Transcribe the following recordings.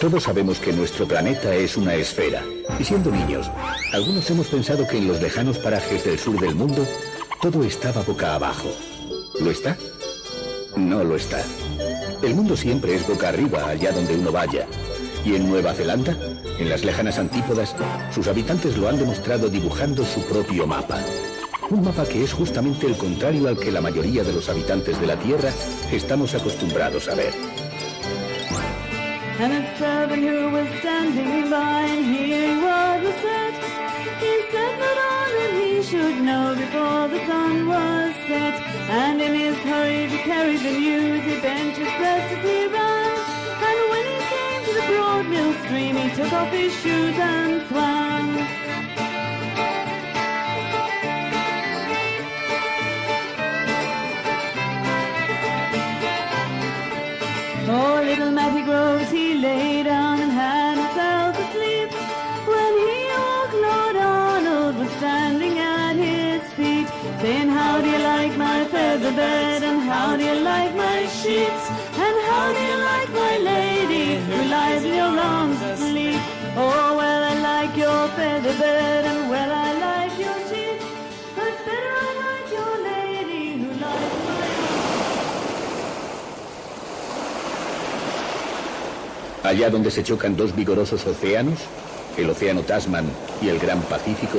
Todos sabemos que nuestro planeta es una esfera. Y siendo niños, algunos hemos pensado que en los lejanos parajes del sur del mundo, todo estaba boca abajo. ¿Lo está? No lo está. El mundo siempre es boca arriba, allá donde uno vaya. Y en Nueva Zelanda, en las lejanas antípodas, sus habitantes lo han demostrado dibujando su propio mapa. Un mapa que es justamente el contrario al que la mayoría de los habitantes de la Tierra estamos acostumbrados a ver. And a servant who was standing by and hearing what was said, he said that all that he should know before the sun was set. And in his hurry to carry the news, he bent his breast as he ran. And when he came to the broad mill stream, he took off his shoes and swam. Oh, little Matty Groves, he lay down and had himself asleep. When he awoke, Lord Arnold was standing at his feet, saying, how do you like my feather bed, and how do you like my sheets, and how do you like my lady who lies in your arms asleep? Oh, well, I like your feather bed, and well, I like your sheets, but better I like your lady who lies in my arms. Allá donde se chocan dos vigorosos océanos, el océano Tasman y el Gran Pacífico,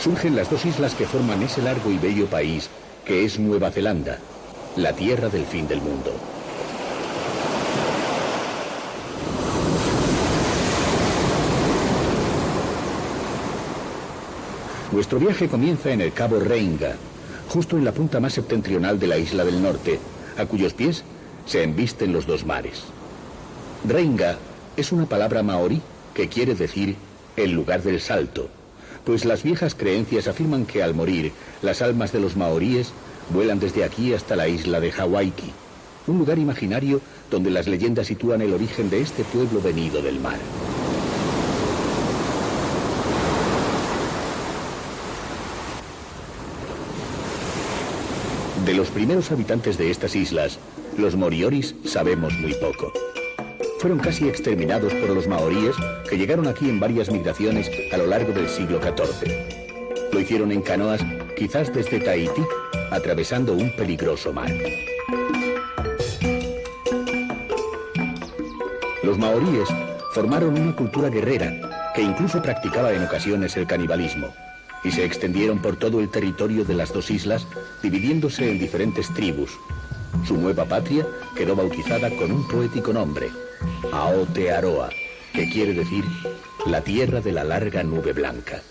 surgen las dos islas que forman ese largo y bello país que es Nueva Zelanda, la tierra del fin del mundo. Nuestro viaje comienza en el Cabo Reinga, justo en la punta más septentrional de la isla del norte, a cuyos pies se embisten los dos mares. Reinga es una palabra maorí que quiere decir el lugar del salto, pues las viejas creencias afirman que al morir, las almas de los maoríes vuelan desde aquí hasta la isla de Hawaiki, un lugar imaginario donde las leyendas sitúan el origen de este pueblo venido del mar. De los primeros habitantes de estas islas, los morioris, sabemos muy poco. Fueron casi exterminados por los maoríes, que llegaron aquí en varias migraciones a lo largo del siglo XIV. Lo hicieron en canoas, quizás desde Tahití, atravesando un peligroso mar. Los maoríes formaron una cultura guerrera, que incluso practicaba en ocasiones el canibalismo, y se extendieron por todo el territorio de las dos islas, dividiéndose en diferentes tribus. Su nueva patria quedó bautizada con un poético nombre, Aotearoa, que quiere decir la tierra de la larga nube blanca.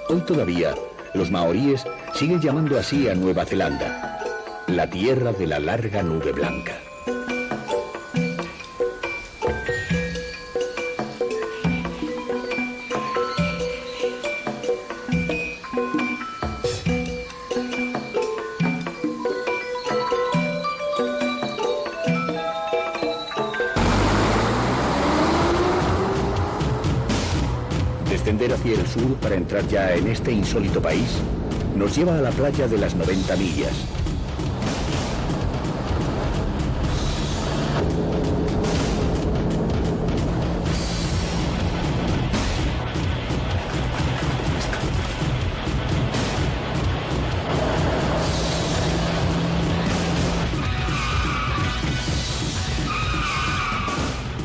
Hoy todavía, los maoríes siguen llamando así a Nueva Zelanda, la tierra de la larga nube blanca. Descender hacia el sur para entrar ya en este insólito país nos lleva a la playa de las 90 millas.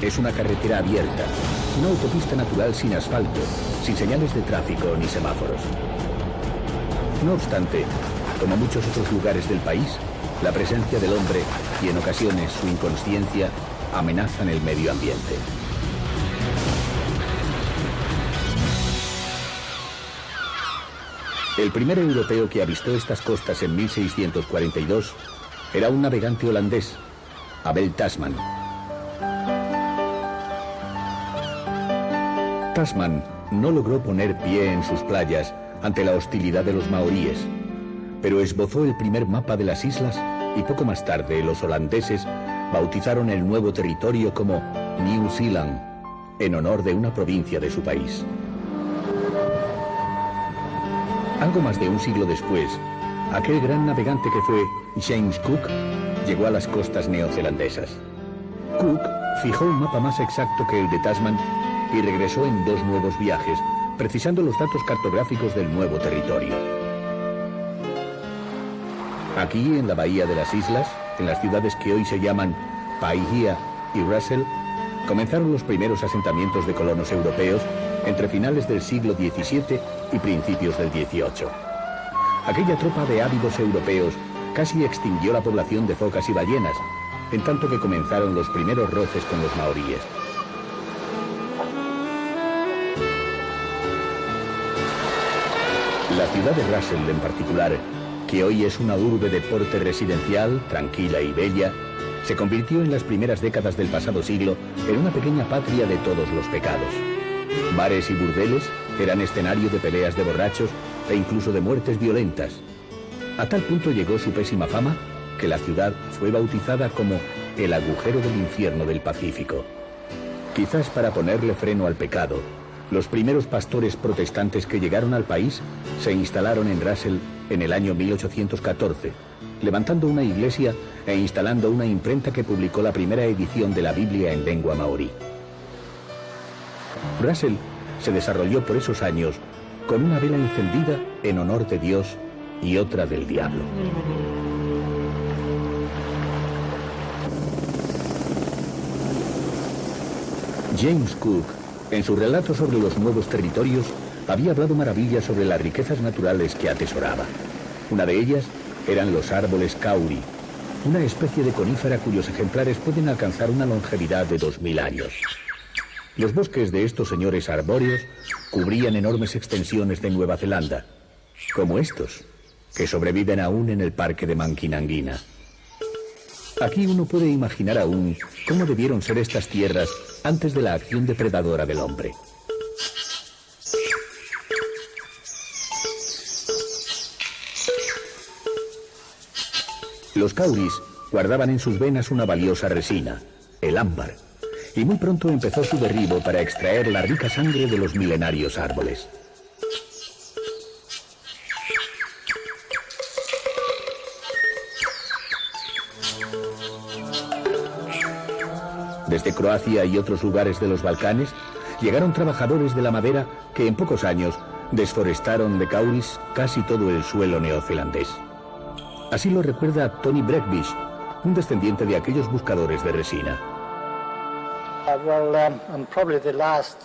Es una carretera abierta, una autopista natural sin asfalto, sin señales de tráfico ni semáforos. No obstante, como muchos otros lugares del país, la presencia del hombre y en ocasiones su inconsciencia amenazan el medio ambiente. El primer europeo que avistó estas costas en 1642 era un navegante holandés, Abel Tasman. Tasman no logró poner pie en sus playas ante la hostilidad de los maoríes, pero esbozó el primer mapa de las islas y poco más tarde los holandeses bautizaron el nuevo territorio como New Zealand, en honor de una provincia de su país. Algo más de un siglo después, aquel gran navegante que fue James Cook llegó a las costas neozelandesas. Cook fijó un mapa más exacto que el de Tasman y regresó en 2 nuevos viajes, precisando los datos cartográficos del nuevo territorio. Aquí, en la bahía de las islas, en las ciudades que hoy se llaman Paihia y Russell, comenzaron los primeros asentamientos de colonos europeos entre finales del siglo XVII y principios del XVIII. Aquella tropa de ávidos europeos casi extinguió la población de focas y ballenas, en tanto que comenzaron los primeros roces con los maoríes. La ciudad de Russell, en particular, que hoy es una urbe de porte residencial, tranquila y bella, se convirtió en las primeras décadas del pasado siglo en una pequeña patria de todos los pecados. Bares y burdeles eran escenario de peleas de borrachos e incluso de muertes violentas. A tal punto llegó su pésima fama que la ciudad fue bautizada como el agujero del infierno del Pacífico. Quizás para ponerle freno al pecado, los primeros pastores protestantes que llegaron al país se instalaron en Russell en el año 1814, levantando una iglesia e instalando una imprenta que publicó la primera edición de la Biblia en lengua maorí. Russell se desarrolló por esos años con una vela encendida en honor de Dios y otra del diablo. James Cook, en su relato sobre los nuevos territorios, había hablado maravillas sobre las riquezas naturales que atesoraba. Una de ellas eran los árboles kauri, una especie de conífera cuyos ejemplares pueden alcanzar una longevidad de 2000 años. Los bosques de estos señores arbóreos cubrían enormes extensiones de Nueva Zelanda, como estos, que sobreviven aún en el parque de Makinangina. Aquí uno puede imaginar aún cómo debieron ser estas tierras antes de la acción depredadora del hombre. Los kauris guardaban en sus venas una valiosa resina, el ámbar, y muy pronto empezó su derribo para extraer la rica sangre de los milenarios árboles. Desde Croacia y otros lugares de los Balcanes llegaron trabajadores de la madera que en pocos años desforestaron de kauris casi todo el suelo neozelandés. Así lo recuerda Tony Breakbish, un descendiente de aquellos buscadores de resina. I'm probably the last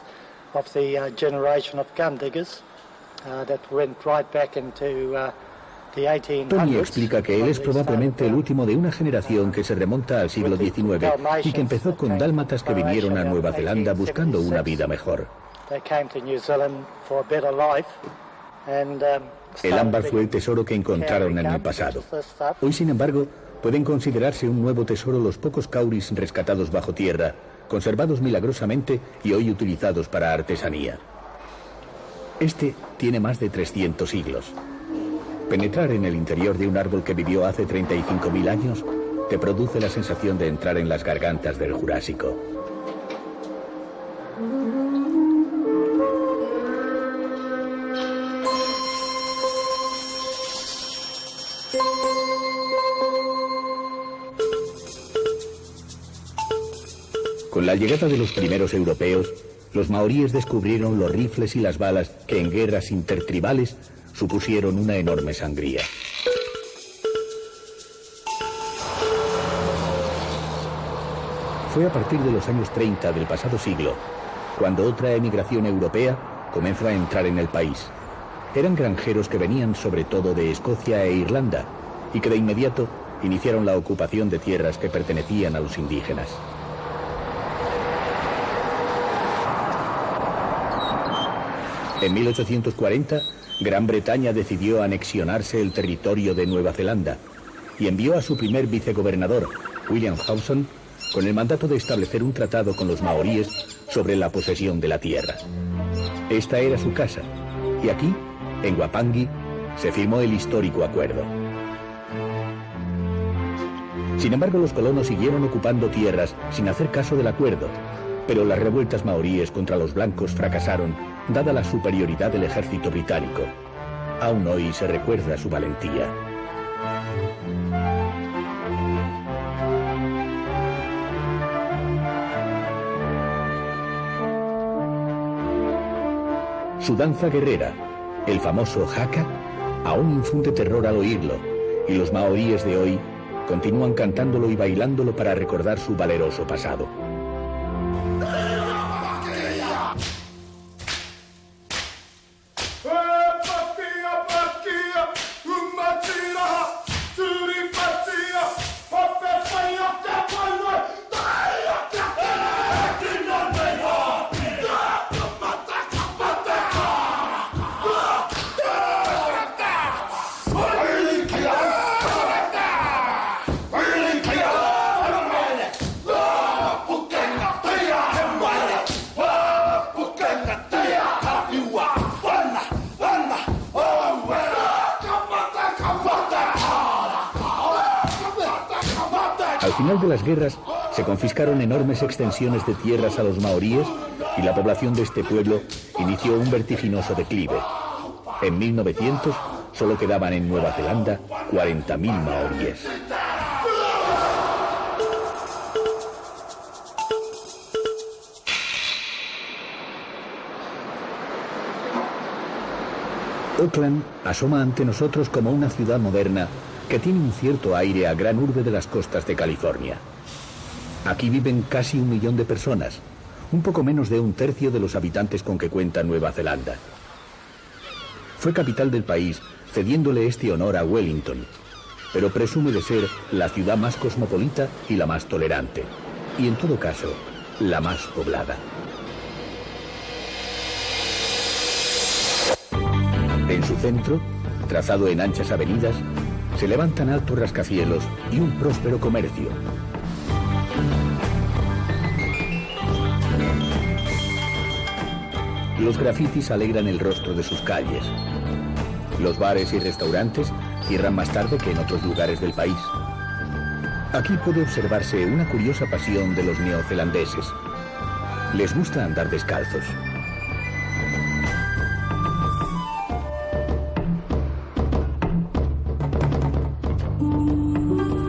of the generation of gum diggers that went right back into the 1800s. Tony explica que él es probablemente el último de una generación que se remonta al siglo XIX y que empezó con dálmatas que vinieron a Nueva Zelanda buscando una vida mejor. El ámbar fue el tesoro que encontraron en el pasado. Hoy, sin embargo, pueden considerarse un nuevo tesoro los pocos kauris rescatados bajo tierra, conservados milagrosamente y hoy utilizados para artesanía. Este tiene más de 300 siglos. Penetrar en el interior de un árbol que vivió hace 35.000 años te produce la sensación de entrar en las gargantas del Jurásico. Con la llegada de los primeros europeos, los maoríes descubrieron los rifles y las balas que en guerras intertribales supusieron una enorme sangría. Fue a partir de los años 30 del pasado siglo cuando otra emigración europea comenzó a entrar en el país. Eran granjeros que venían sobre todo de Escocia e Irlanda y que de inmediato iniciaron la ocupación de tierras que pertenecían a los indígenas. En 1840, Gran Bretaña decidió anexionarse el territorio de Nueva Zelanda y envió a su primer vicegobernador, William Howson, con el mandato de establecer un tratado con los maoríes sobre la posesión de la tierra. Esta era su casa, y aquí, en Wapangui, se firmó el histórico acuerdo. Sin embargo, los colonos siguieron ocupando tierras sin hacer caso del acuerdo, pero las revueltas maoríes contra los blancos fracasaron, dada la superioridad del ejército británico. Aún hoy se recuerda su valentía. Su danza guerrera, el famoso haka, aún infunde terror al oírlo, y los maoríes de hoy continúan cantándolo y bailándolo para recordar su valeroso pasado. Al final de las guerras, se confiscaron enormes extensiones de tierras a los maoríes y la población de este pueblo inició un vertiginoso declive. En 1900 solo quedaban en Nueva Zelanda 40.000 maoríes. Auckland asoma ante nosotros como una ciudad moderna que tiene un cierto aire a gran urbe de las costas de California. Aquí viven casi 1 millón de personas, un poco menos de 1/3 de los habitantes con que cuenta Nueva Zelanda. Fue capital del país, cediéndole este honor a Wellington, pero presume de ser la ciudad más cosmopolita y la más tolerante, y en todo caso, la más poblada. En su centro, trazado en anchas avenidas, se levantan altos rascacielos y un próspero comercio. Los grafitis alegran el rostro de sus calles. Los bares y restaurantes cierran más tarde que en otros lugares del país. Aquí puede observarse una curiosa pasión de los neozelandeses. Les gusta andar descalzos.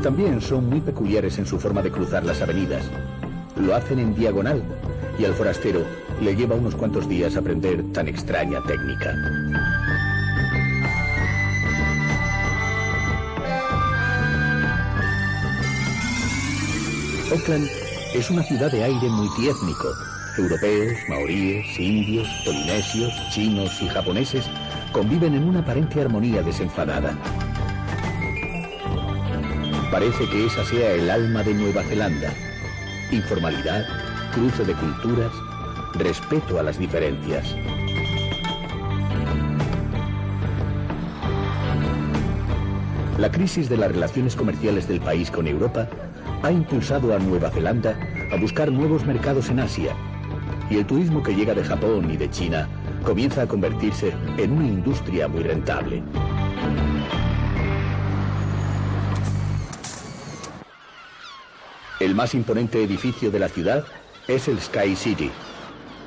También son muy peculiares en su forma de cruzar las avenidas. Lo hacen en diagonal y al forastero le lleva unos cuantos días aprender tan extraña técnica. Auckland es una ciudad de aire multiétnico. Europeos, maoríes, indios, polinesios, chinos y japoneses conviven en una aparente armonía desenfadada. Parece que esa sea el alma de Nueva Zelanda. Informalidad, cruce de culturas, respeto a las diferencias. La crisis de las relaciones comerciales del país con Europa ha impulsado a Nueva Zelanda a buscar nuevos mercados en Asia, y el turismo que llega de Japón y de China comienza a convertirse en una industria muy rentable. El más imponente edificio de la ciudad es el Sky City,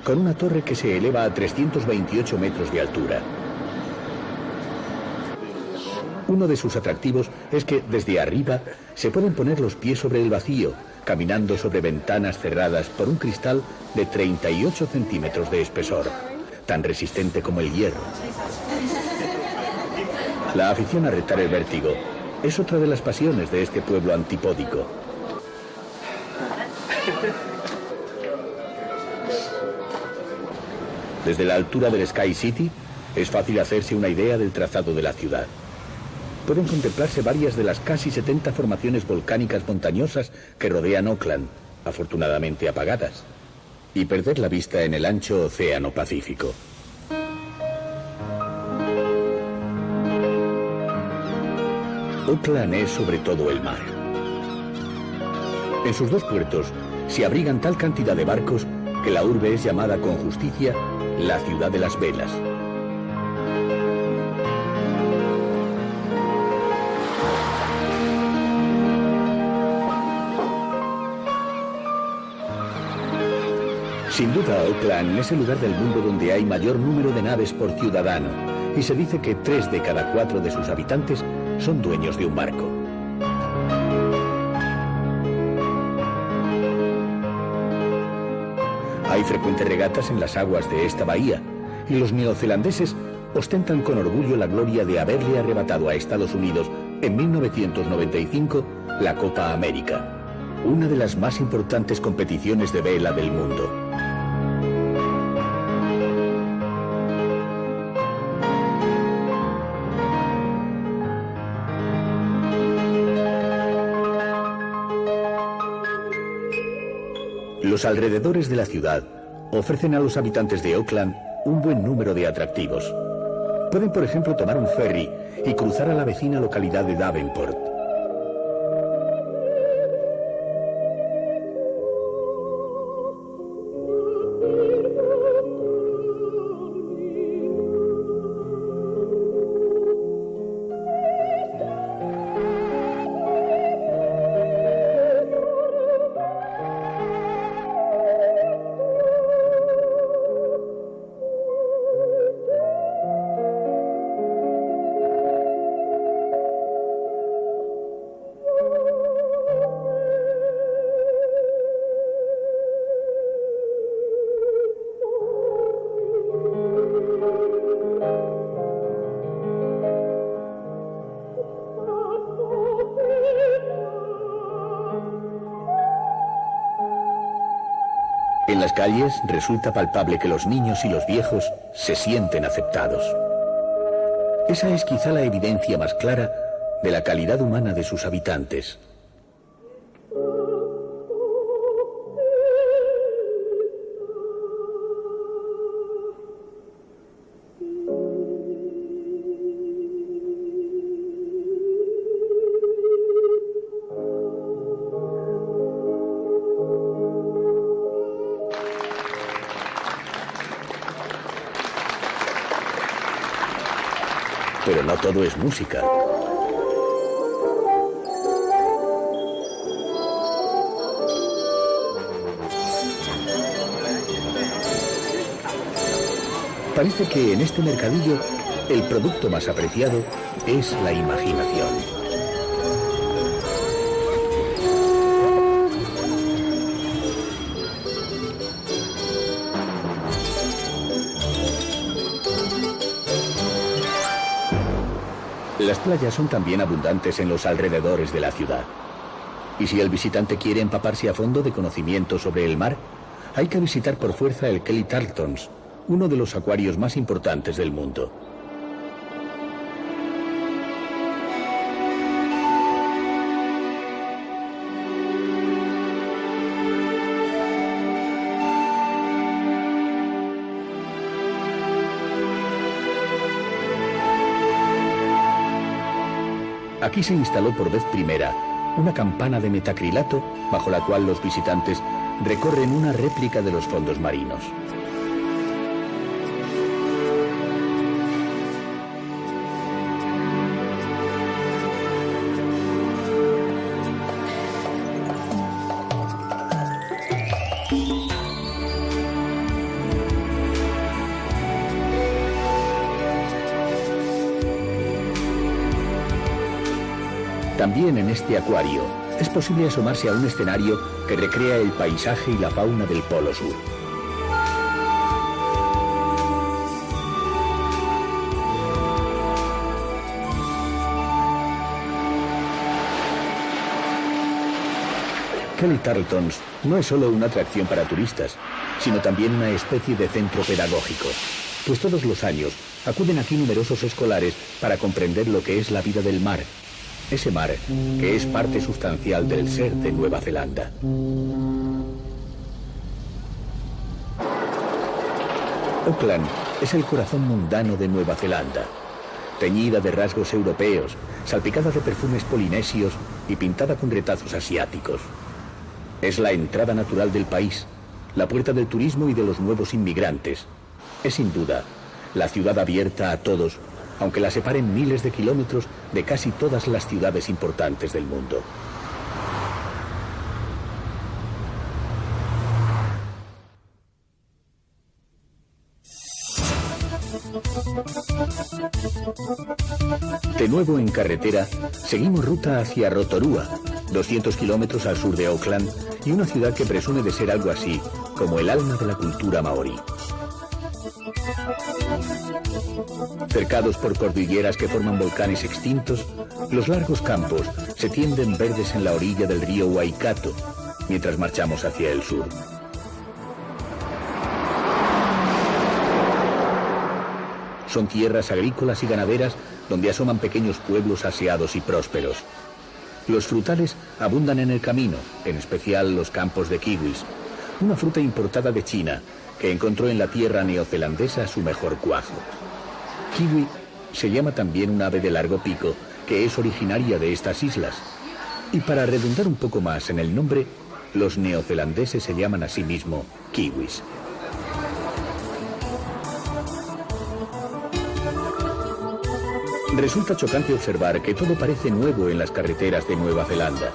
con una torre que se eleva a 328 metros de altura. Uno de sus atractivos es que desde arriba se pueden poner los pies sobre el vacío, caminando sobre ventanas cerradas por un cristal de 38 centímetros de espesor, tan resistente como el hierro. La afición a retar el vértigo es otra de las pasiones de este pueblo antipódico. Desde la altura del Sky City es fácil hacerse una idea del trazado de la ciudad. Pueden contemplarse varias de las casi 70 formaciones volcánicas montañosas que rodean Auckland, afortunadamente apagadas, y perder la vista en el ancho océano Pacífico. Auckland es sobre todo el mar. En sus 2 puertos se abrigan tal cantidad de barcos que la urbe es llamada con justicia la ciudad de las velas. Sin duda, Auckland es el lugar del mundo donde hay mayor número de naves por ciudadano, y se dice que 3 de cada 4 de sus habitantes son dueños de un barco. Hay frecuentes regatas en las aguas de esta bahía, y los neozelandeses ostentan con orgullo la gloria de haberle arrebatado a Estados Unidos en 1995 la Copa América, una de las más importantes competiciones de vela del mundo. Los alrededores de la ciudad ofrecen a los habitantes de Auckland un buen número de atractivos. Pueden, por ejemplo, tomar un ferry y cruzar a la vecina localidad de Davenport. En las calles resulta palpable que los niños y los viejos se sienten aceptados. Esa es quizá la evidencia más clara de la calidad humana de sus habitantes. Pero no todo es música. Parece que en este mercadillo el producto más apreciado es la imaginación. Las playas son también abundantes en los alrededores de la ciudad. Y si el visitante quiere empaparse a fondo de conocimiento sobre el mar, hay que visitar por fuerza el Kelly Tarleton's, uno de los acuarios más importantes del mundo. Aquí se instaló por vez primera una campana de metacrilato bajo la cual los visitantes recorren una réplica de los fondos marinos. También en este acuario es posible asomarse a un escenario que recrea el paisaje y la fauna del Polo Sur. Kelly Tarleton's no es solo una atracción para turistas, sino también una especie de centro pedagógico, pues todos los años acuden aquí numerosos escolares para comprender lo que es la vida del mar. Ese mar que es parte sustancial del ser de Nueva Zelanda. Auckland es el corazón mundano de Nueva Zelanda, teñida de rasgos europeos, salpicada de perfumes polinesios y pintada con retazos asiáticos. Es la entrada natural del país, la puerta del turismo y de los nuevos inmigrantes. Es sin duda la ciudad abierta a todos, aunque la separen miles de kilómetros de casi todas las ciudades importantes del mundo. De nuevo en carretera, seguimos ruta hacia Rotorua, 200 kilómetros al sur de Auckland, y una ciudad que presume de ser algo así como el alma de la cultura maorí. Cercados por cordilleras que forman volcanes extintos, los largos campos se tienden verdes en la orilla del río Waikato, mientras marchamos hacia el sur. Son tierras agrícolas y ganaderas donde asoman pequeños pueblos aseados y prósperos. Los frutales abundan en el camino, en especial los campos de kiwis, una fruta importada de China que encontró en la tierra neozelandesa su mejor cuajo. Kiwi se llama también un ave de largo pico que es originaria de estas islas. Y para redundar un poco más en el nombre, los neozelandeses se llaman a sí mismos kiwis. Resulta chocante observar que todo parece nuevo en las carreteras de Nueva Zelanda.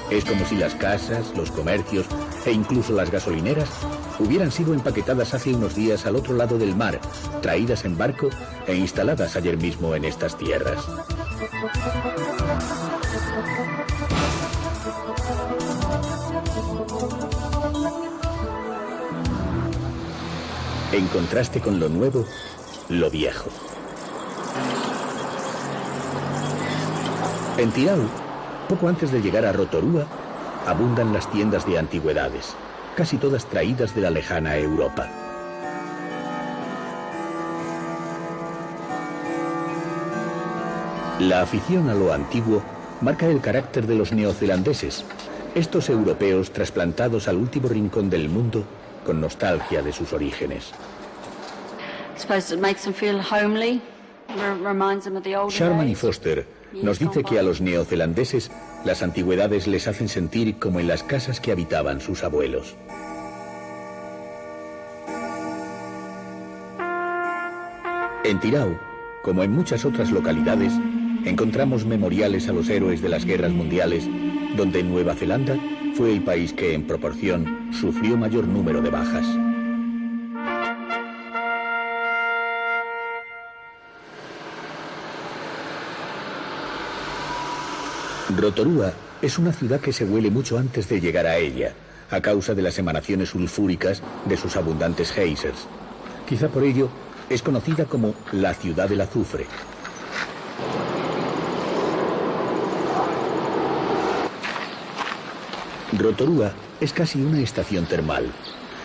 Es como si las casas, los comercios e incluso las gasolineras hubieran sido empaquetadas hace unos días al otro lado del mar, traídas en barco e instaladas ayer mismo en estas tierras. En contraste con lo nuevo, lo viejo. En Tirau, poco antes de llegar a Rotorua, abundan las tiendas de antigüedades, casi todas traídas de la lejana Europa. La afición a lo antiguo marca el carácter de los neozelandeses, estos europeos trasplantados al último rincón del mundo con nostalgia de sus orígenes. Sharman y Foster nos dice que a los neozelandeses las antigüedades les hacen sentir como en las casas que habitaban sus abuelos. En Tirau, como en muchas otras localidades, encontramos memoriales a los héroes de las guerras mundiales, donde Nueva Zelanda fue el país que en proporción sufrió mayor número de bajas. Rotorua es una ciudad que se huele mucho antes de llegar a ella, a causa de las emanaciones sulfúricas de sus abundantes geysers. Quizá por ello es conocida como la ciudad del azufre. Rotorua es casi una estación termal,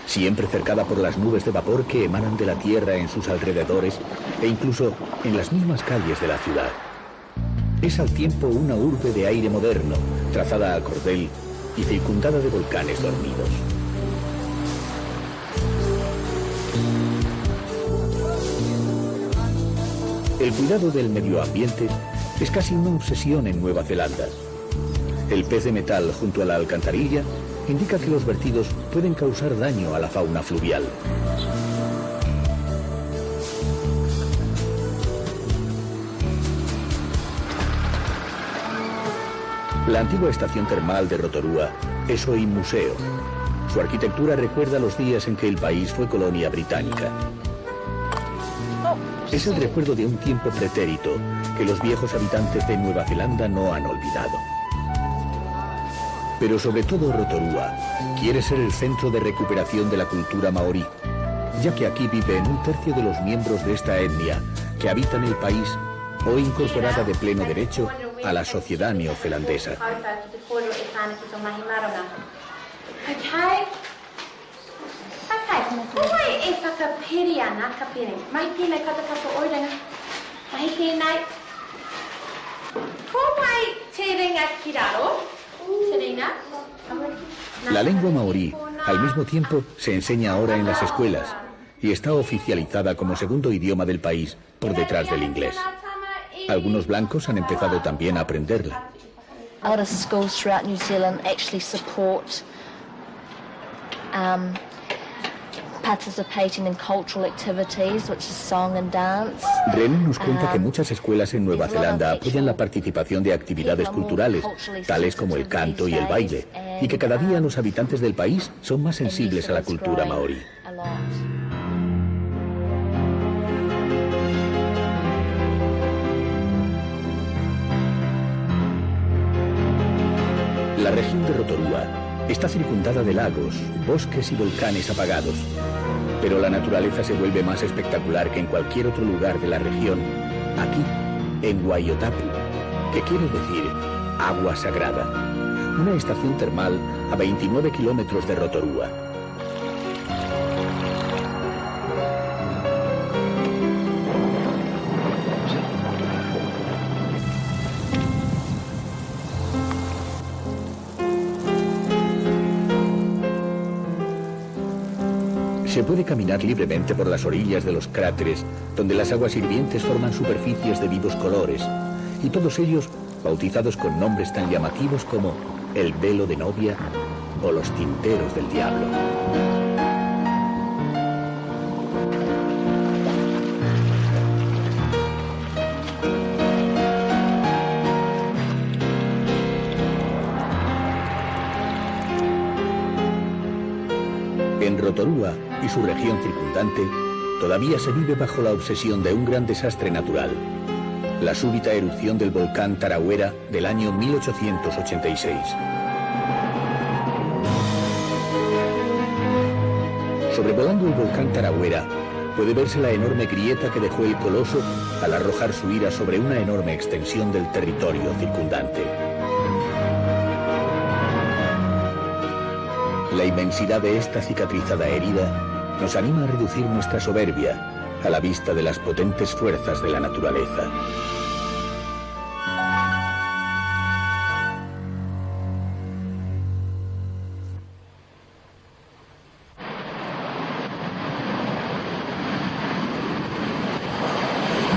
siempre cercada por las nubes de vapor que emanan de la tierra en sus alrededores e incluso en las mismas calles de la ciudad. Es al tiempo una urbe de aire moderno, trazada a cordel y circundada de volcanes dormidos. El cuidado del medio ambiente es casi una obsesión en Nueva Zelanda. El pez de metal junto a la alcantarilla indica que los vertidos pueden causar daño a la fauna fluvial. La antigua estación termal de Rotorua es hoy museo. Su arquitectura recuerda los días en que el país fue colonia británica. Es el recuerdo de un tiempo pretérito que los viejos habitantes de Nueva Zelanda no han olvidado. Pero sobre todo Rotorua quiere ser el centro de recuperación de la cultura maorí, ya que aquí viven un tercio de los miembros de esta etnia que habitan el país hoy incorporada de pleno derecho a la sociedad neozelandesa. La lengua maorí, al mismo tiempo, se enseña ahora en las escuelas y está oficializada como segundo idioma del país por detrás del inglés. Algunos blancos han empezado también a aprenderla. A lot of schools throughout New Zealand actually support participating in cultural activities, which is song and dance. René nos cuenta que muchas escuelas en Nueva Zelanda apoyan la participación de actividades culturales, tales como el canto y el baile, y que cada día los habitantes del país son más sensibles a la cultura maorí. La región de Rotorua Está circundada de lagos, bosques y volcanes apagados. Pero la naturaleza se vuelve más espectacular que en cualquier otro lugar de la región, aquí, en Waiotapu, que quiere decir agua sagrada, una estación termal a 29 kilómetros de Rotorua. Se puede caminar libremente por las orillas de los cráteres, donde las aguas hirvientes forman superficies de vivos colores, y todos ellos bautizados con nombres tan llamativos como el velo de novia o los tinteros del diablo. En Rotorua y su región circundante, todavía se vive bajo la obsesión de un gran desastre natural, la súbita erupción del volcán Tarawera del año 1886. Sobrevolando el volcán Tarawera, puede verse la enorme grieta que dejó el coloso al arrojar su ira sobre una enorme extensión del territorio circundante. La inmensidad de esta cicatrizada herida nos anima a reducir nuestra soberbia a la vista de las potentes fuerzas de la naturaleza.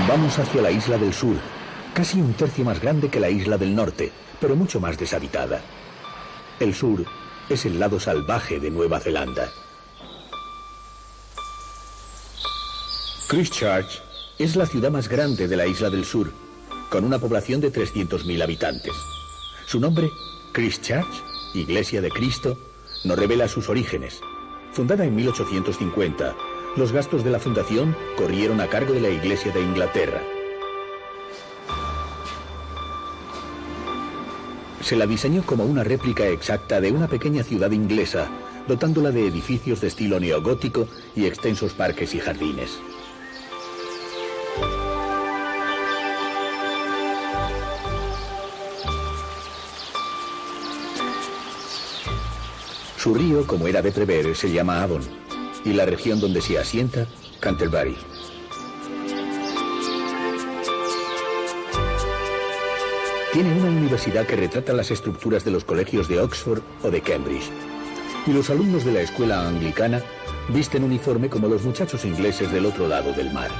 Vamos hacia la isla del sur, casi un tercio más grande que la isla del norte, pero mucho más deshabitada. El sur es el lado salvaje de Nueva Zelanda. Christchurch es la ciudad más grande de la isla del sur, con una población de 300.000 habitantes. Su nombre, Christchurch, Iglesia de Cristo, nos revela sus orígenes. Fundada en 1850, los gastos de la fundación corrieron a cargo de la Iglesia de Inglaterra. Se la diseñó como una réplica exacta de una pequeña ciudad inglesa, dotándola de edificios de estilo neogótico y extensos parques y jardines. Su río, como era de prever, se llama Avon, y la región donde se asienta, Canterbury. Tiene una universidad que retrata las estructuras de los colegios de Oxford o de Cambridge. Y los alumnos de la escuela anglicana visten uniforme como los muchachos ingleses del otro lado del mar.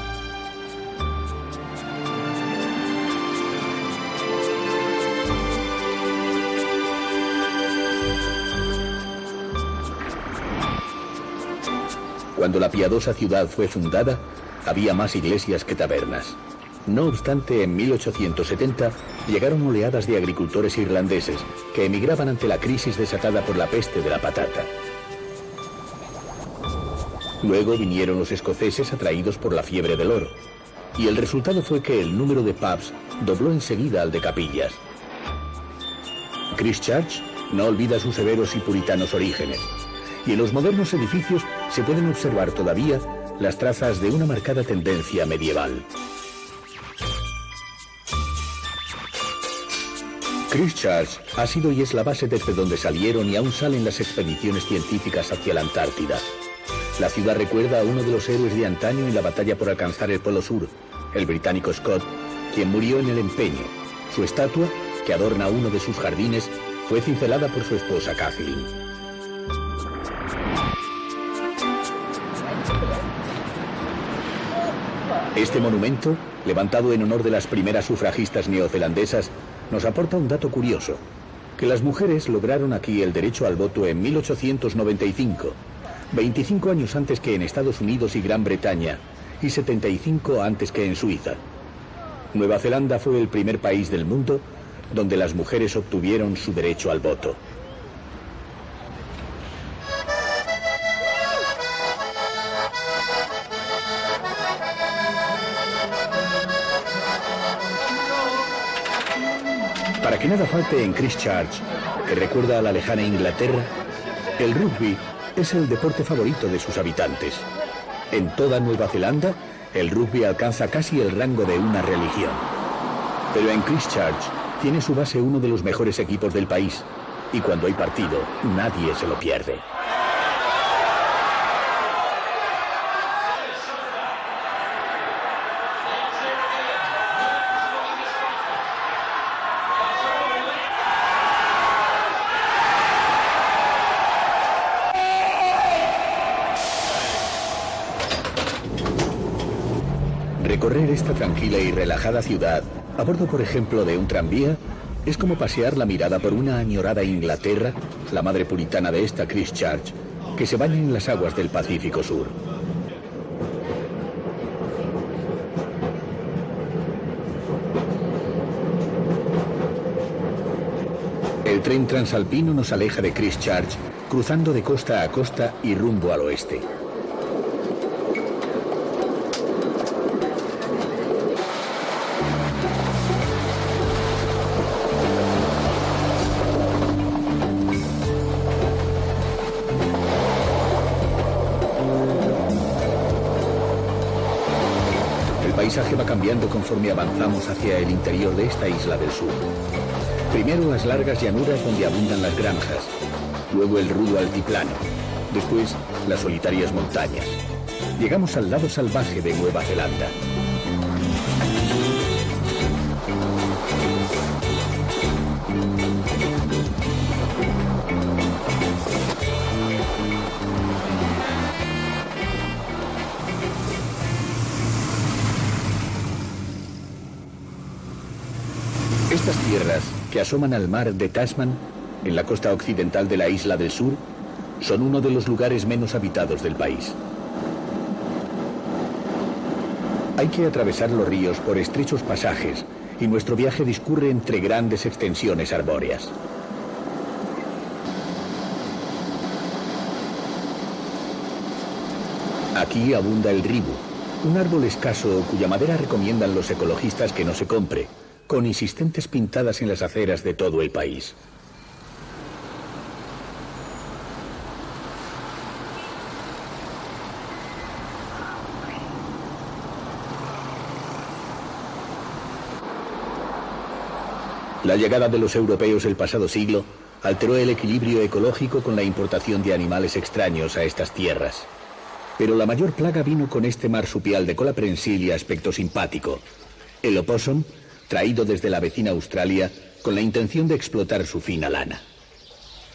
Cuando la piadosa ciudad fue fundada, había más iglesias que tabernas. No obstante, en 1870 llegaron oleadas de agricultores irlandeses que emigraban ante la crisis desatada por la peste de la patata. Luego vinieron los escoceses atraídos por la fiebre del oro, y el resultado fue que el número de pubs dobló enseguida al de capillas. Christchurch no olvida sus severos y puritanos orígenes, y en los modernos edificios se pueden observar todavía las trazas de una marcada tendencia medieval. Christchurch ha sido y es la base desde donde salieron y aún salen las expediciones científicas hacia la Antártida. La ciudad recuerda a uno de los héroes de antaño en la batalla por alcanzar el Polo Sur, el británico Scott, quien murió en el empeño. Su estatua, que adorna uno de sus jardines, fue cincelada por su esposa Kathleen. Este monumento, levantado en honor de las primeras sufragistas neozelandesas, nos aporta un dato curioso, que las mujeres lograron aquí el derecho al voto en 1895, 25 años antes que en Estados Unidos y Gran Bretaña, y 75 antes que en Suiza. Nueva Zelanda fue el primer país del mundo donde las mujeres obtuvieron su derecho al voto. Para que nada falte en Christchurch, que recuerda a la lejana Inglaterra, el rugby es el deporte favorito de sus habitantes. En toda Nueva Zelanda, el rugby alcanza casi el rango de una religión. Pero en Christchurch tiene su base uno de los mejores equipos del país, y cuando hay partido, nadie se lo pierde. Recorrer esta tranquila y relajada ciudad, a bordo por ejemplo de un tranvía, es como pasear la mirada por una añorada Inglaterra, la madre puritana de esta Christchurch, que se baña en las aguas del Pacífico Sur. El tren transalpino nos aleja de Christchurch, cruzando de costa a costa y rumbo al oeste. El paisaje va cambiando conforme avanzamos hacia el interior de esta isla del sur. Primero las largas llanuras donde abundan las granjas, luego el rudo altiplano, después las solitarias montañas. Llegamos al lado salvaje de Nueva Zelanda. Estas tierras, que asoman al mar de Tasman, en la costa occidental de la isla del sur, son uno de los lugares menos habitados del país. Hay que atravesar los ríos por estrechos pasajes y nuestro viaje discurre entre grandes extensiones arbóreas. Aquí abunda el ribu, un árbol escaso cuya madera recomiendan los ecologistas que no se compre, con insistentes pintadas en las aceras de todo el país. La llegada de los europeos el pasado siglo alteró el equilibrio ecológico con la importación de animales extraños a estas tierras. Pero la mayor plaga vino con este marsupial de cola prensil y aspecto simpático, el opossum, traído desde la vecina Australia con la intención de explotar su fina lana.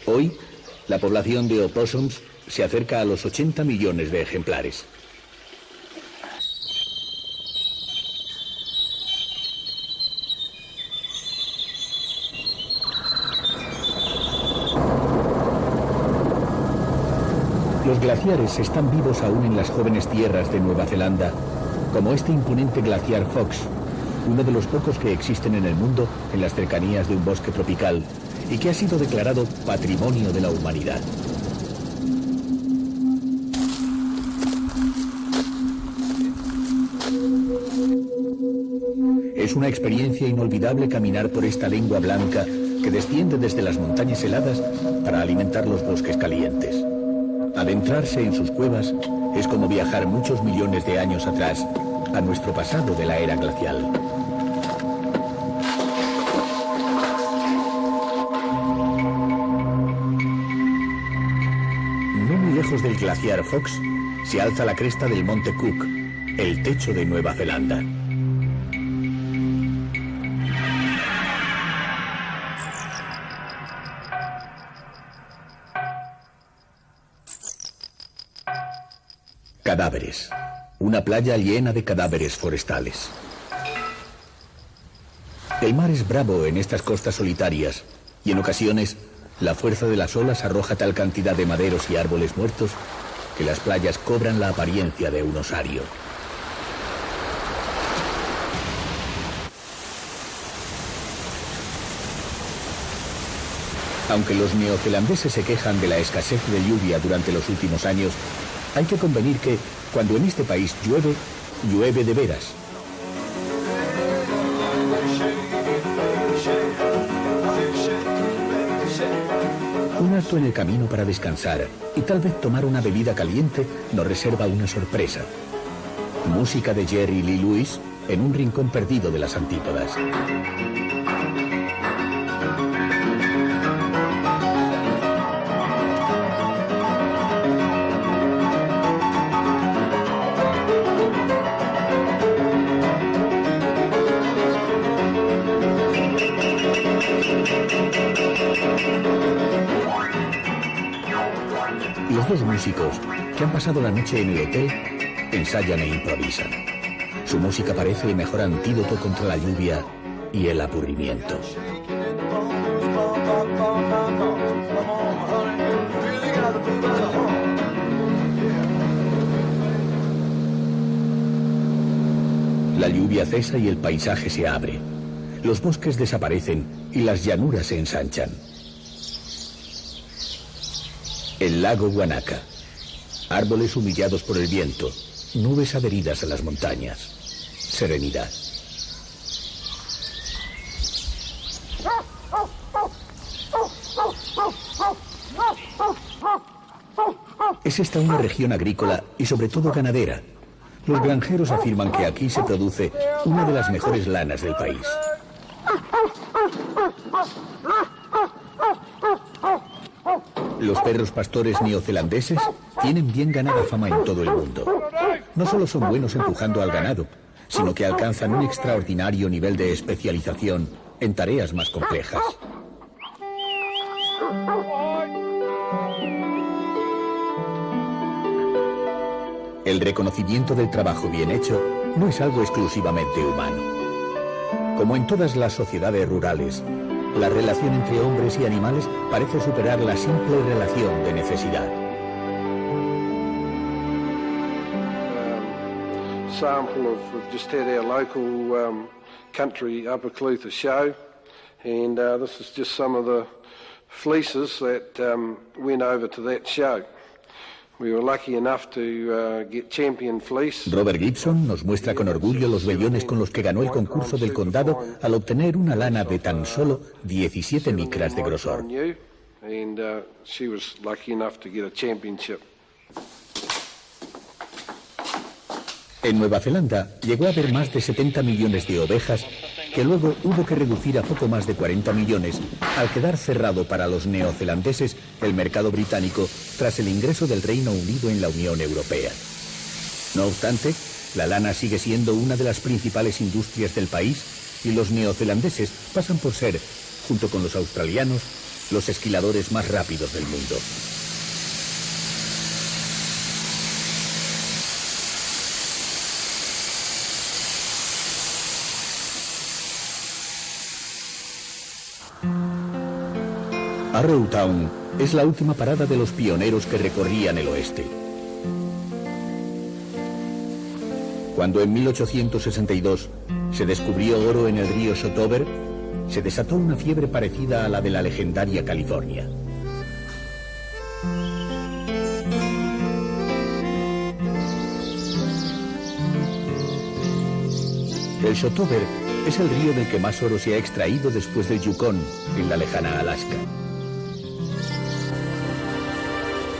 Hoy, la población de opossums se acerca a los 80 millones de ejemplares. Los glaciares están vivos aún en las jóvenes tierras de Nueva Zelanda, como este imponente glaciar Fox, uno de los pocos que existen en el mundo en las cercanías de un bosque tropical y que ha sido declarado Patrimonio de la Humanidad. Es una experiencia inolvidable caminar por esta lengua blanca que desciende desde las montañas heladas para alimentar los bosques calientes. Adentrarse en sus cuevas es como viajar muchos millones de años atrás, a nuestro pasado de la era glacial. No muy lejos del glaciar Fox se alza la cresta del monte Cook, el techo de Nueva Zelanda. Cadáveres. Una playa llena de cadáveres forestales. El mar es bravo en estas costas solitarias y en ocasiones la fuerza de las olas arroja tal cantidad de maderos y árboles muertos que las playas cobran la apariencia de un osario. Aunque los neozelandeses se quejan de la escasez de lluvia durante los últimos años, hay que convenir que, cuando en este país llueve, llueve de veras. Un alto en el camino para descansar y tal vez tomar una bebida caliente nos reserva una sorpresa. Música de Jerry Lee Lewis en un rincón perdido de las antípodas. Los dos músicos, que han pasado la noche en el hotel, ensayan e improvisan. Su música parece el mejor antídoto contra la lluvia y el aburrimiento. La lluvia cesa y el paisaje se abre. Los bosques desaparecen y las llanuras se ensanchan. El lago Guanaca. Árboles humillados por el viento, nubes adheridas a las montañas. Serenidad. Es esta una región agrícola y sobre todo ganadera. Los granjeros afirman que aquí se produce una de las mejores lanas del país. Los perros pastores neozelandeses tienen bien ganada fama en todo el mundo. No solo son buenos empujando al ganado, sino que alcanzan un extraordinario nivel de especialización en tareas más complejas. El reconocimiento del trabajo bien hecho no es algo exclusivamente humano. Como en todas las sociedades rurales, la relación entre hombres y animales parece superar la simple relación de necesidad. Sample of we've just had our local country Upper Clutha show, and this is just some of the fleeces that went over to that show. We were lucky enough to get champion fleece. Robert Gibson nos muestra con orgullo los vellones con los que ganó el concurso del condado al obtener una lana de tan solo 17 micras de grosor. And she was lucky enough to get a championship. En Nueva Zelanda llegó a haber más de 70 millones de ovejas que luego hubo que reducir a poco más de 40 millones al quedar cerrado para los neozelandeses el mercado británico tras el ingreso del Reino Unido en la Unión Europea. No obstante, la lana sigue siendo una de las principales industrias del país y los neozelandeses pasan por ser, junto con los australianos, los esquiladores más rápidos del mundo. Arrowtown es la última parada de los pioneros que recorrían el oeste. Cuando en 1862 se descubrió oro en el río Shotover, se desató una fiebre parecida a la de la legendaria California. El Shotover es el río del que más oro se ha extraído después del Yukon, en la lejana Alaska.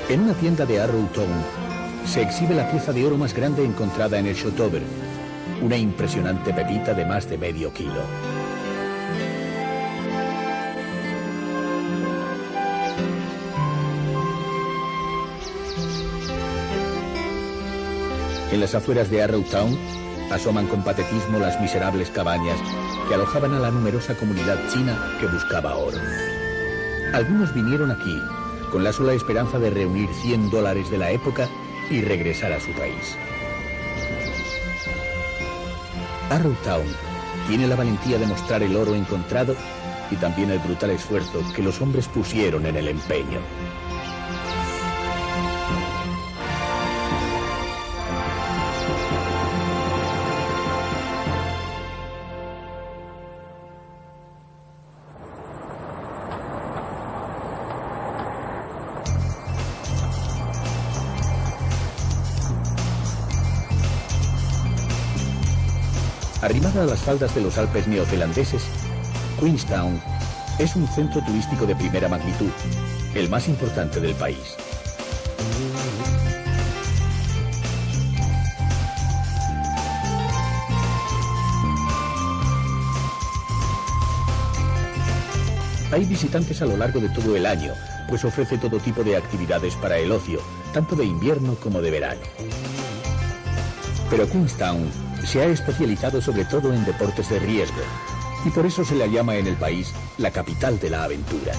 En una tienda de Arrowtown se exhibe la pieza de oro más grande encontrada en el Shotover, una impresionante pepita de más de medio kilo. En las afueras de Arrowtown asoman con patetismo las miserables cabañas que alojaban a la numerosa comunidad china que buscaba oro. Algunos vinieron aquí con la sola esperanza de reunir $100 de la época y regresar a su país. Arrowtown tiene la valentía de mostrar el oro encontrado y también el brutal esfuerzo que los hombres pusieron en el empeño. Arrimada a las faldas de los Alpes neozelandeses, Queenstown es un centro turístico de primera magnitud el más importante del país. Hay visitantes a lo largo de todo el año, pues ofrece todo tipo de actividades para el ocio, tanto de invierno como de verano. Pero Queenstown se ha especializado sobre todo en deportes de riesgo, y por eso se la llama en el país la capital de la aventura.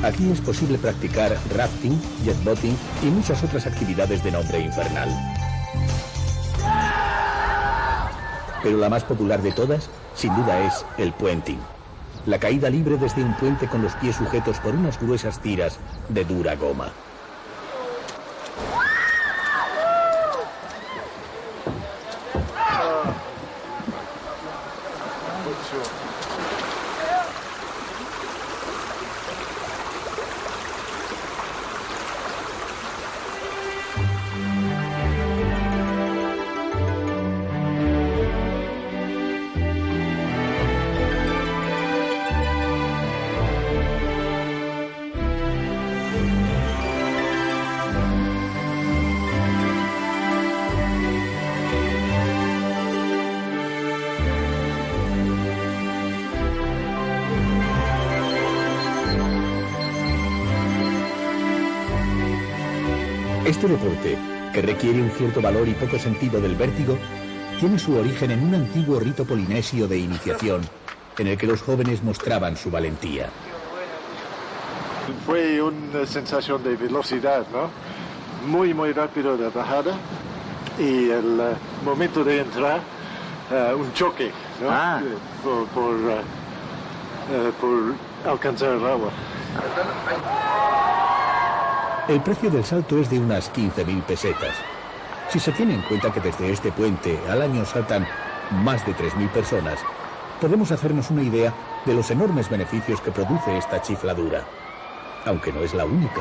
Aquí es posible practicar rafting, jetboating y muchas otras actividades de nombre infernal. Pero la más popular de todas, sin duda, es el puenting. La caída libre desde un puente con los pies sujetos por unas gruesas tiras de dura goma. Este deporte, que requiere un cierto valor y poco sentido del vértigo, tiene su origen en un antiguo rito polinesio de iniciación, en el que los jóvenes mostraban su valentía. Fue una sensación de velocidad, ¿no? Muy rápido de bajada, y el momento de entrar, un choque, ¿no? Por alcanzar el agua. El precio del salto es de unas 15.000 pesetas. Si se tiene en cuenta que desde este puente al año saltan más de 3.000 personas, podemos hacernos una idea de los enormes beneficios que produce esta chifladura, aunque no es la única.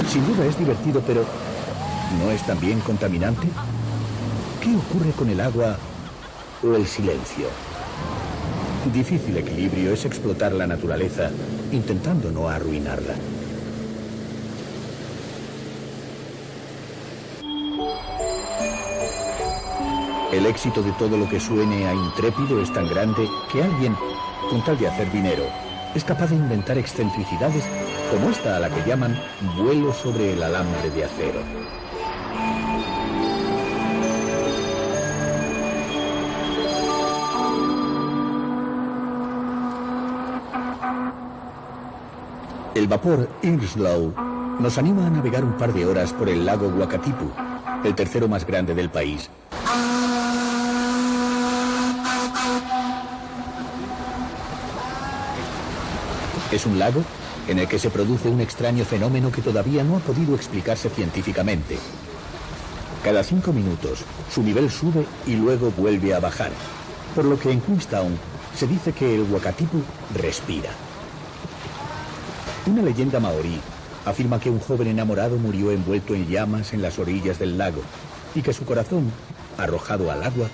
Sin duda es divertido, pero ¿no es también contaminante? ¿Qué ocurre con el agua o el silencio? Difícil equilibrio es explotar la naturaleza intentando no arruinarla. El éxito de todo lo que suene a intrépido es tan grande que alguien, con tal de hacer dinero, es capaz de inventar excentricidades como esta a la que llaman vuelo sobre el alambre de acero. El vapor Ingerslow nos anima a navegar un par de horas por el lago Wakatipu, el tercero más grande del país. Es un lago en el que se produce un extraño fenómeno que todavía no ha podido explicarse científicamente. Cada 5 minutos, su nivel sube y luego vuelve a bajar, por lo que en Queenstown se dice que el Wakatipu respira. Una leyenda maorí afirma que un joven enamorado murió envuelto en llamas en las orillas del lago y que su corazón, arrojado al agua,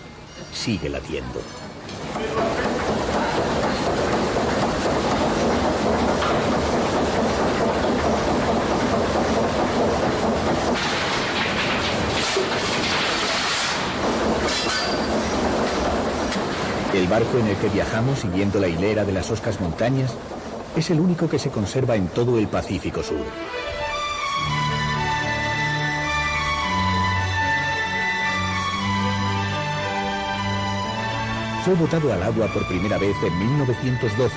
sigue latiendo. El barco en el que viajamos, siguiendo la hilera de las Oscas Montañas, es el único que se conserva en todo el Pacífico Sur. Fue botado al agua por primera vez en 1912,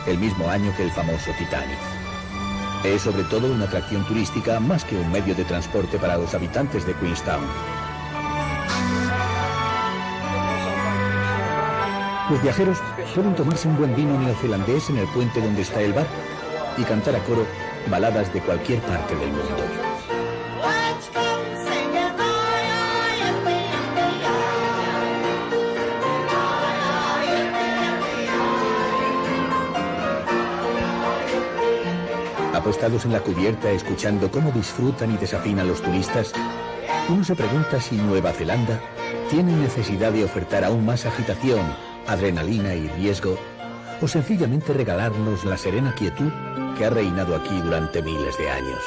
el mismo año que el famoso Titanic. Es sobre todo una atracción turística más que un medio de transporte para los habitantes de Queenstown. Los viajeros pueden tomarse un buen vino neozelandés en el puente donde está el bar y cantar a coro baladas de cualquier parte del mundo. Apostados en la cubierta, escuchando cómo disfrutan y desafinan los turistas, uno se pregunta si Nueva Zelanda tiene necesidad de ofertar aún más agitación, adrenalina y riesgo, o sencillamente regalarnos la serena quietud que ha reinado aquí durante miles de años.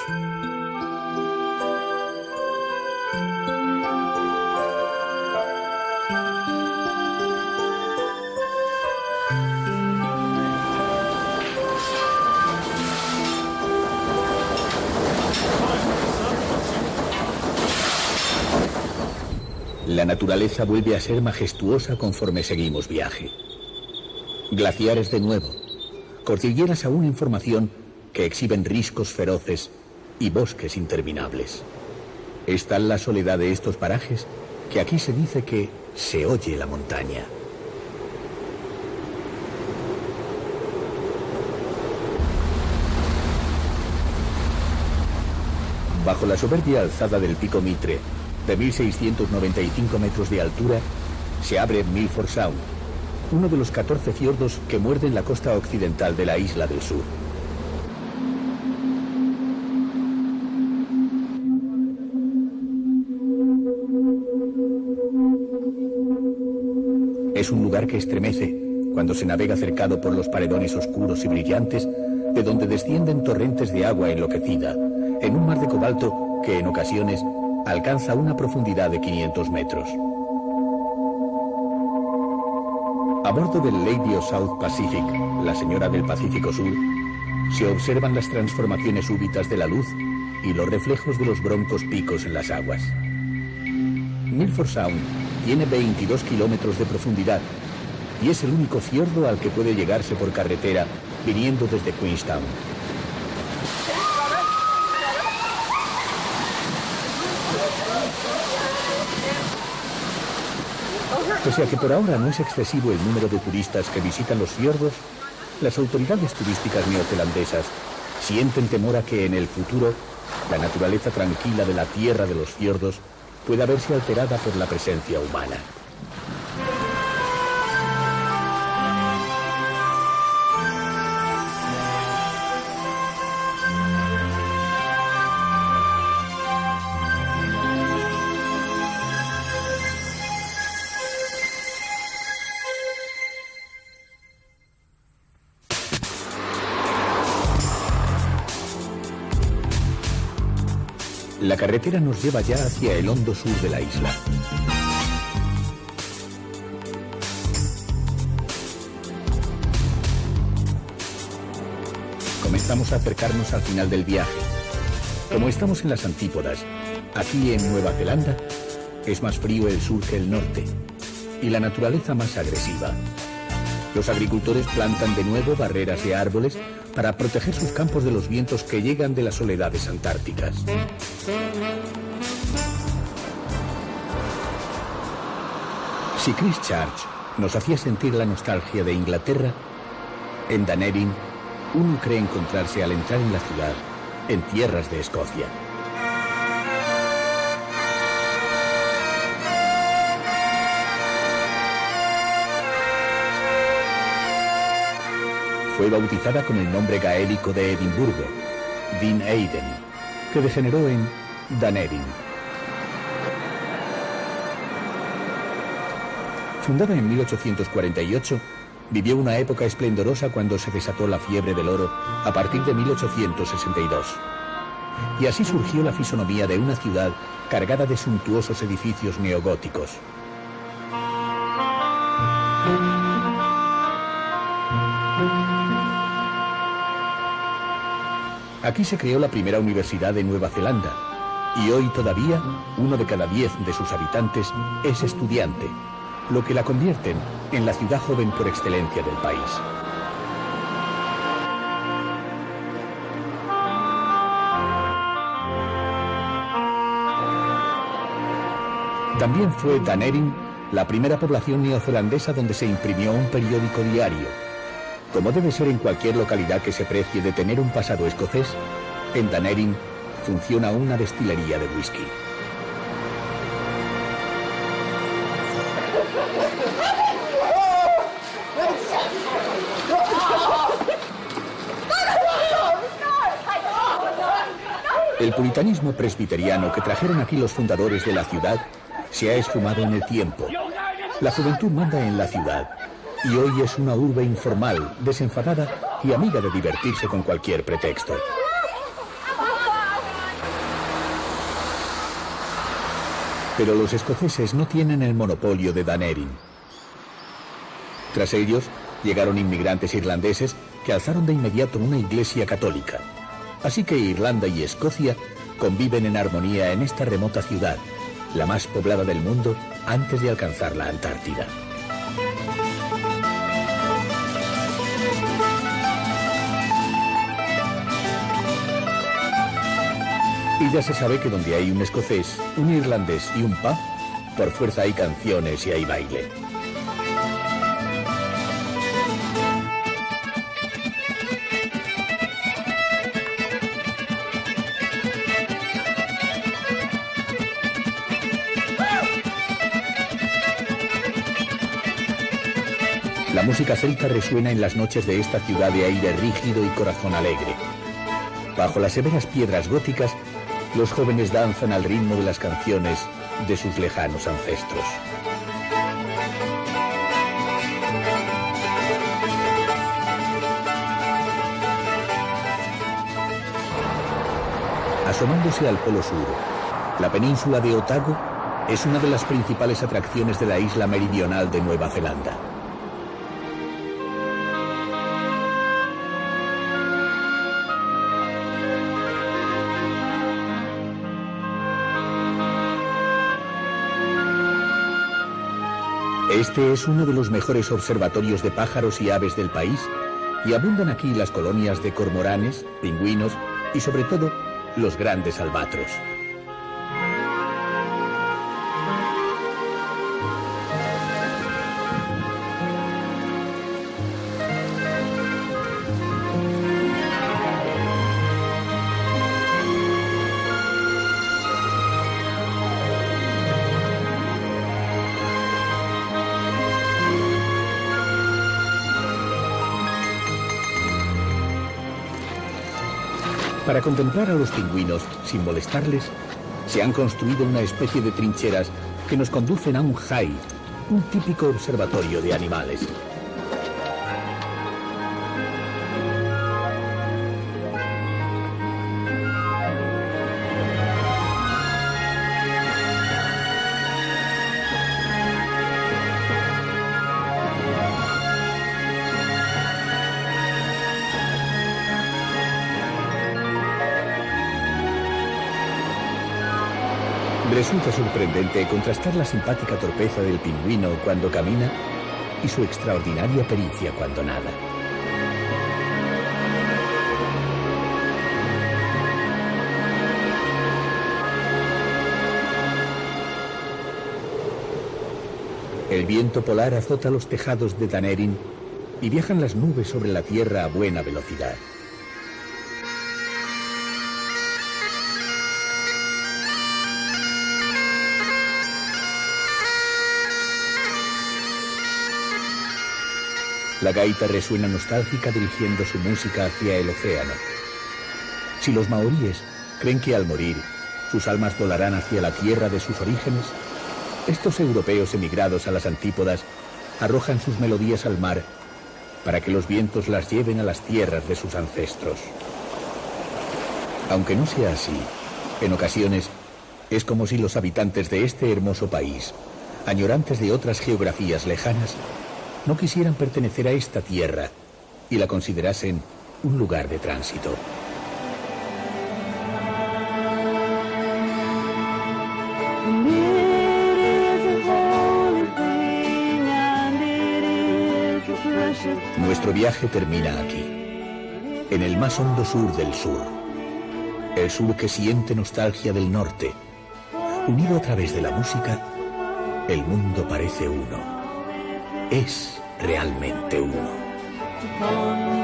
La naturaleza vuelve a ser majestuosa conforme seguimos viaje. Glaciares de nuevo, cordilleras aún en formación que exhiben riscos feroces y bosques interminables. Es tal la soledad de estos parajes que aquí se dice que se oye la montaña. Bajo la soberbia alzada del Pico Mitre, de 1.695 metros de altura, se abre Milford Sound, uno de los 14 fiordos que muerden la costa occidental de la isla del sur. Es un lugar que estremece cuando se navega cercado por los paredones oscuros y brillantes, de donde descienden torrentes de agua enloquecida, en un mar de cobalto que en ocasiones alcanza una profundidad de 500 metros. A bordo del Lady of South Pacific, la Señora del Pacífico Sur, se observan las transformaciones súbitas de la luz y los reflejos de los broncos picos en las aguas. Milford Sound tiene 22 kilómetros de profundidad y es el único fiordo al que puede llegarse por carretera viniendo desde Queenstown. Pese a que por ahora no es excesivo el número de turistas que visitan los fiordos, las autoridades turísticas neozelandesas sienten temor a que en el futuro la naturaleza tranquila de la tierra de los fiordos pueda verse alterada por la presencia humana. La carretera nos lleva ya hacia el hondo sur de la isla. Comenzamos a acercarnos al final del viaje. Como estamos en las antípodas, aquí en Nueva Zelanda, es más frío el sur que el norte y la naturaleza más agresiva. Los agricultores plantan de nuevo barreras de árboles para proteger sus campos de los vientos que llegan de las soledades antárticas. Si Christchurch nos hacía sentir la nostalgia de Inglaterra, en Dunedin uno cree encontrarse al entrar en la ciudad en tierras de Escocia. Fue bautizada con el nombre gaélico de Edimburgo, Dyn Éideann, que degeneró en Dunedin. Fundada en 1848, vivió una época esplendorosa cuando se desató la fiebre del oro a partir de 1862. Y así surgió la fisonomía de una ciudad cargada de suntuosos edificios neogóticos. Aquí se creó la primera universidad de Nueva Zelanda y hoy todavía 1 de cada 10 de sus habitantes es estudiante, lo que la convierten en la ciudad joven por excelencia del país. También fue Danerin la primera población neozelandesa donde se imprimió un periódico diario. Como debe ser en cualquier localidad que se precie de tener un pasado escocés, en Danerin funciona una destilería de whisky. El puritanismo presbiteriano que trajeron aquí los fundadores de la ciudad se ha esfumado en el tiempo. La juventud manda en la ciudad y hoy es una urbe informal, desenfadada y amiga de divertirse con cualquier pretexto. Pero los escoceses no tienen el monopolio de Danerin. Tras ellos llegaron inmigrantes irlandeses que alzaron de inmediato una iglesia católica. Así que Irlanda y Escocia conviven en armonía en esta remota ciudad, la más poblada del mundo antes de alcanzar la Antártida. Y ya se sabe que donde hay un escocés, un irlandés y un pub, por fuerza hay canciones y hay baile. La música celta resuena en las noches de esta ciudad de aire rígido y corazón alegre. Bajo las severas piedras góticas, los jóvenes danzan al ritmo de las canciones de sus lejanos ancestros. Asomándose al Polo Sur, la península de Otago es una de las principales atracciones de la isla meridional de Nueva Zelanda. Este es uno de los mejores observatorios de pájaros y aves del país y abundan aquí las colonias de cormoranes, pingüinos y sobre todo los grandes albatros. Para contemplar a los pingüinos sin molestarles, se han construido una especie de trincheras que nos conducen a un high, un típico observatorio de animales. Resulta sorprendente contrastar la simpática torpeza del pingüino cuando camina y su extraordinaria pericia cuando nada. El viento polar azota los tejados de Danerin y viajan las nubes sobre la tierra a buena velocidad. La gaita resuena nostálgica dirigiendo su música hacia el océano. Si los maoríes creen que al morir sus almas volarán hacia la tierra de sus orígenes, estos europeos emigrados a las antípodas arrojan sus melodías al mar para que los vientos las lleven a las tierras de sus ancestros. Aunque no sea así, en ocasiones es como si los habitantes de este hermoso país, añorantes de otras geografías lejanas, no quisieran pertenecer a esta tierra y la considerasen un lugar de tránsito. Nuestro viaje termina aquí, en el más hondo sur del sur, el sur que siente nostalgia del norte, unido a través de la música El mundo parece uno. Es realmente uno.